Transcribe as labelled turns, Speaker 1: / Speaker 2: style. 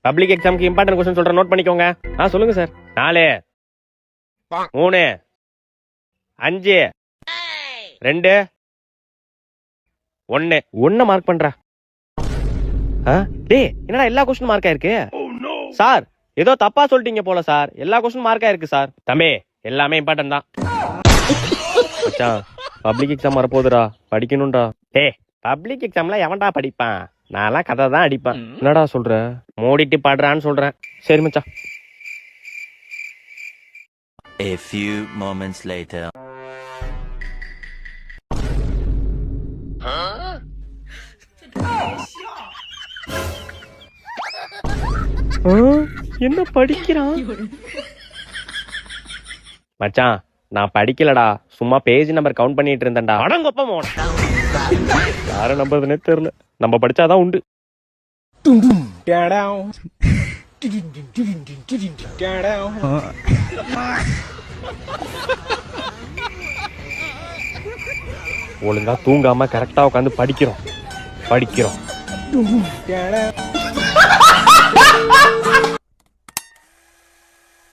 Speaker 1: Public எக்ஸாமுக்கு important question சொல்றேன், note பண்ணிக்கோங்க. சொல்லுங்க சார். 4 3 5 2 1 1 மார்க் பண்றா. டேய் என்னடா எல்லா क्वेश्चन மார்க் ஆயிருக்கு? சார் ஏதோ தப்பா சொல்லிட்டீங்க போல சார். எல்லா क्वेश्चन மார்க் ஆயிருக்கு சார். தம்பி எல்லாமே இம்பார்ட்டன்ட் தான். மச்சான் பப்ளிக் எக்ஸாம் வரப்போகுதுடா, படிக்கணும்டா. டேய் பப்ளிக் எக்ஸாம்ல எவன்டா படிப்பான்? நான்லாம் கதை தான் அடிப்பேன். என்னடா சொல்ற? மூடிட்டு பாடுறான்னு சொல்றேன். சரி மச்சான்.
Speaker 2: A few moments later.
Speaker 1: என்ன படிக்கிறான் மச்சான்? நான் படிக்கலடா, சும்மா பேஜ் நம்பர் கவுண்ட் பண்ணிட்டு இருந்தேன்டா. அடங்கொப்ப மோன யார நம்புறதுனே தெரியல. நம்ம படிச்சாதான் உண்டு. ஒழுங்கா தூங்காம கரெக்டா உட்காந்து படிக்கிறோம்.